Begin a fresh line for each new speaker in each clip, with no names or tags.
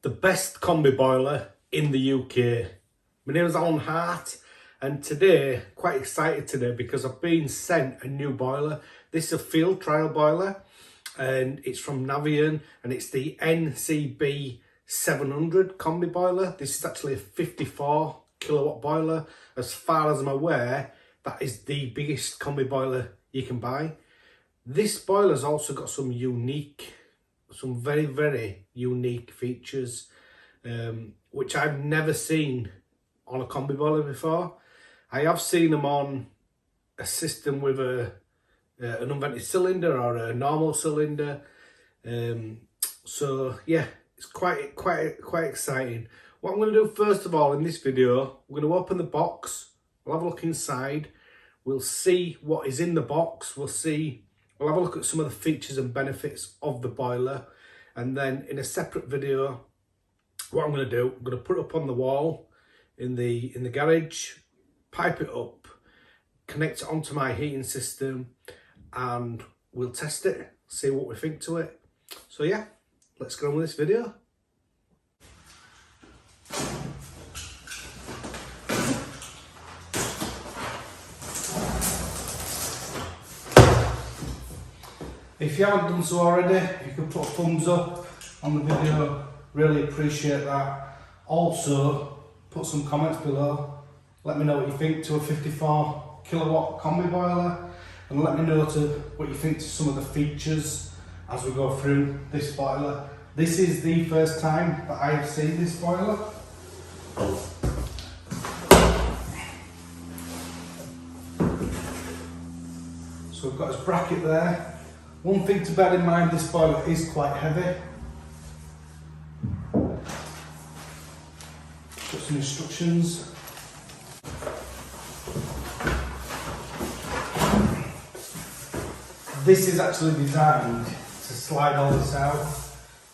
the best combi boiler in the UK. My name is Hart, and today, quite excited today because I've been sent a new boiler. This is a field trial boiler and it's from Navien and it's the NCB700 combi boiler. This is actually a 54 kilowatt boiler. As far as I'm aware, that is the biggest combi boiler you can buy. This boiler's also got some very, very unique features, which I've never seen on a combi boiler before. I have seen them on a system with an unvented cylinder or a normal cylinder. So yeah, it's quite exciting. What I'm going to do first of all in this video, we're going to open the box. We'll have a look inside. We'll see what is in the box. We'll have a look at some of the features and benefits of the boiler, and then in a separate video, what I'm going to do, I'm going to put it up on the wall in the garage, pipe it up, connect it onto my heating system, and we'll test it, see what we think to it. So yeah, let's get on with this video. If you haven't done so already, if you could put a thumbs up on the video, really appreciate that. Also, put some comments below. Let me know what you think to a 54 kilowatt combi boiler, and let me know what you think to some of the features as we go through this boiler. This is the first time that I have seen this boiler. So we've got his bracket there. One thing to bear in mind, this boiler is quite heavy. Got some instructions. This is actually designed to slide all this out,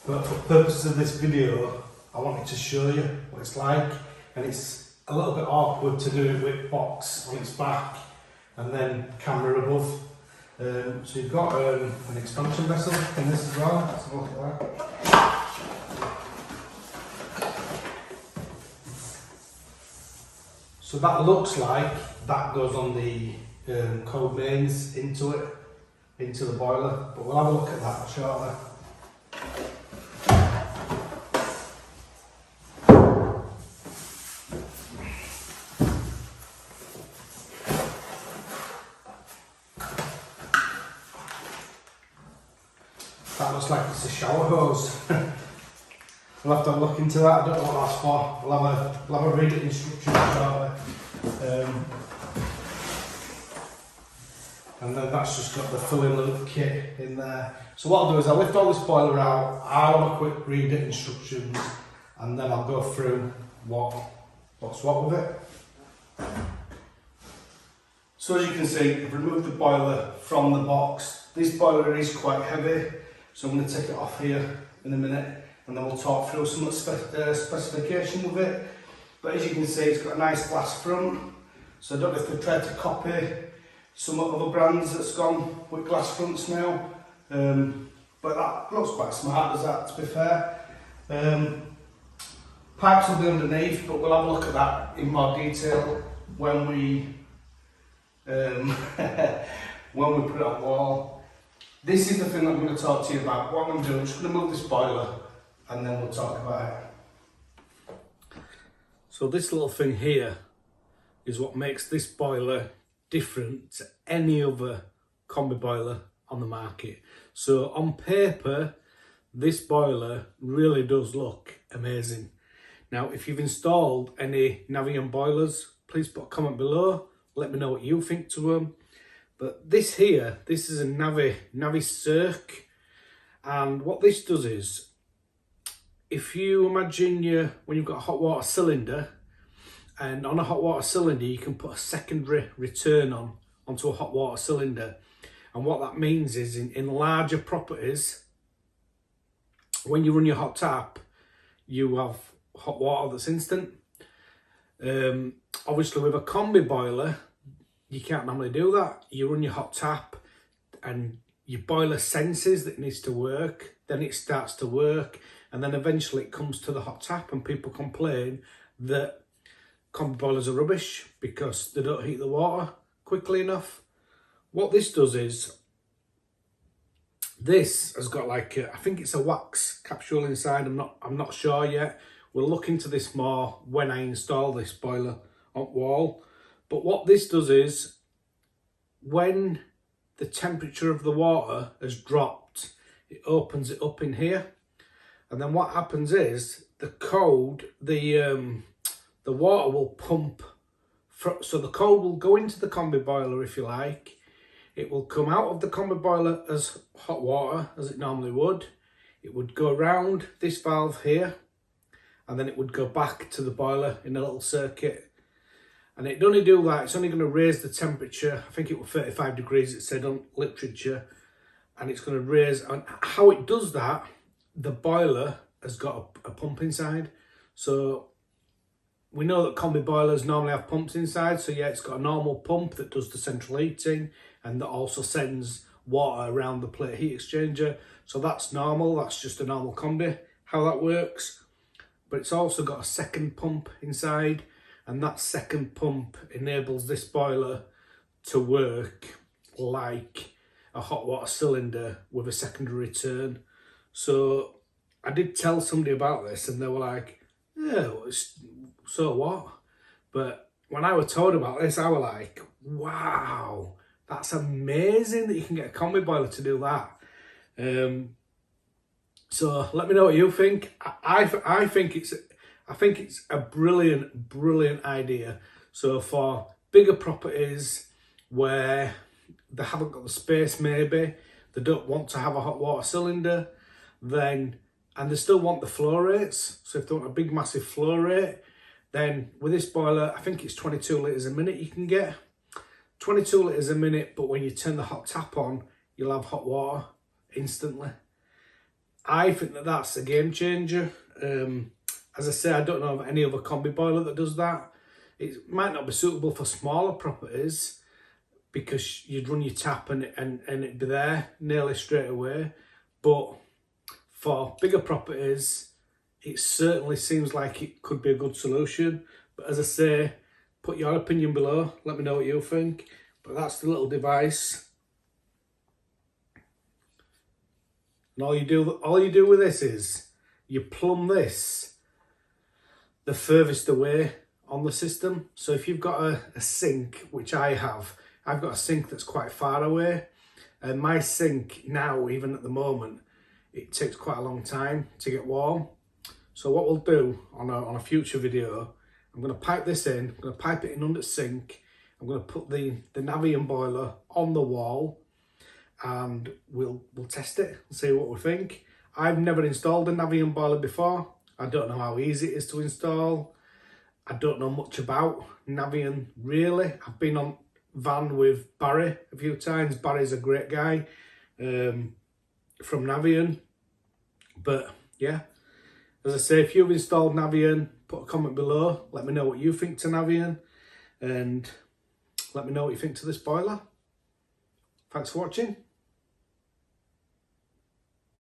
but for purposes of this video, I wanted to show you what it's like, and it's a little bit awkward to do it with box on its back and then camera above. So you've got an expansion vessel in this as well. Let's have a look at that. So that looks like that goes on the cold mains into the boiler, but we'll have a look at that shortly. That looks like it's a shower hose. We'll have to have a look into that. I don't know what that's for. We'll have a read at instructions shortly. And then that's just got the filling loop kit in there. So what I'll do is I'll lift all this boiler out, I'll have a quick read at instructions, and then I'll go through what's what with it. So as you can see, I've removed the boiler from the box. This boiler is quite heavy, so I'm going to take it off here in a minute, and then we'll talk through some of the specification with it. But as you can see, it's got a nice glass front, so I don't know if they've tried to copy some other brands that's gone with glass fronts now, but that looks quite smart, does that, to be fair. Pipes will be underneath, but we'll have a look at that in more detail when we when we put it on the wall. This is the thing that I'm going to talk to you about. What I'm going to do, I'm just going to move this boiler and then we'll talk about it. So this little thing here is what makes this boiler different to any other combi boiler on the market. So on paper, this boiler really does look amazing. Now, if you've installed any Navien boilers, please put a comment below. Let me know what you think to them. But this here, this is a Navi Circ, and what this does is, if you imagine when you've got a hot water cylinder, and on a hot water cylinder you can put a secondary return onto a hot water cylinder, and what that means is in larger properties, when you run your hot tap, you have hot water that's instant. Obviously with a combi boiler, you can't normally do that. You run your hot tap and your boiler senses that it needs to work, then it starts to work, and then eventually it comes to the hot tap and people complain that combi boilers are rubbish because they don't heat the water quickly enough. What this does is, this has got like I think it's a wax capsule inside. I'm not sure yet. We'll look into this more when I install this boiler on wall. But what this does is, when the temperature of the water has dropped, it opens it up in here, and then what happens is the water will pump. So the cold will go into the combi boiler, if you like. It will come out of the combi boiler as hot water, as it normally would. It would go around this valve here, and then it would go back to the boiler in a little circuit. And it'd only do that, it's only going to raise the temperature. I think it was 35 degrees, it said on literature. And it's going to raise, and how it does that, the boiler has got a pump inside. So we know that combi boilers normally have pumps inside. So yeah, it's got a normal pump that does the central heating and that also sends water around the plate heat exchanger. So that's normal, that's just a normal combi, how that works. But it's also got a second pump inside, and that second pump enables this boiler to work like a hot water cylinder with a secondary turn. So I did tell somebody about this and they were like, yeah, so what? But when I was told about this, I was like, wow, that's amazing that you can get a combi boiler to do that. So let me know what you think. I think it's a brilliant idea. So for bigger properties where they haven't got the space, maybe they don't want to have a hot water cylinder, then, and they still want the flow rates. So if they want a big massive flow rate, then with this boiler, I think it's 22 litres a minute you can get. 22 litres a minute, but when you turn the hot tap on, you'll have hot water instantly. I think that that's a game changer. As I say, I don't know of any other combi boiler that does that. It might not be suitable for smaller properties because you'd run your tap and it'd be there nearly straight away. But for bigger properties, it certainly seems like it could be a good solution. But as I say, put your opinion below. Let me know what you think. But that's the little device. And all you do with this is you plumb this the furthest away on the system. So if you've got a sink, which I've got a sink that's quite far away. And my sink now, even at the moment, it takes quite a long time to get warm. So what we'll do on a future video, I'm going to pipe this in, I'm going to pipe it in under the sink. I'm going to put the Navien boiler on the wall, and we'll test it and see what we think. I've never installed a Navien boiler before. I don't know how easy it is to install. I don't know much about Navien really. I've been on van with Barry a few times. Barry's a great guy from Navien. But yeah, as I say, if you've installed Navien, put a comment below. Let me know what you think to Navien, and let me know what you think to this boiler. Thanks for watching.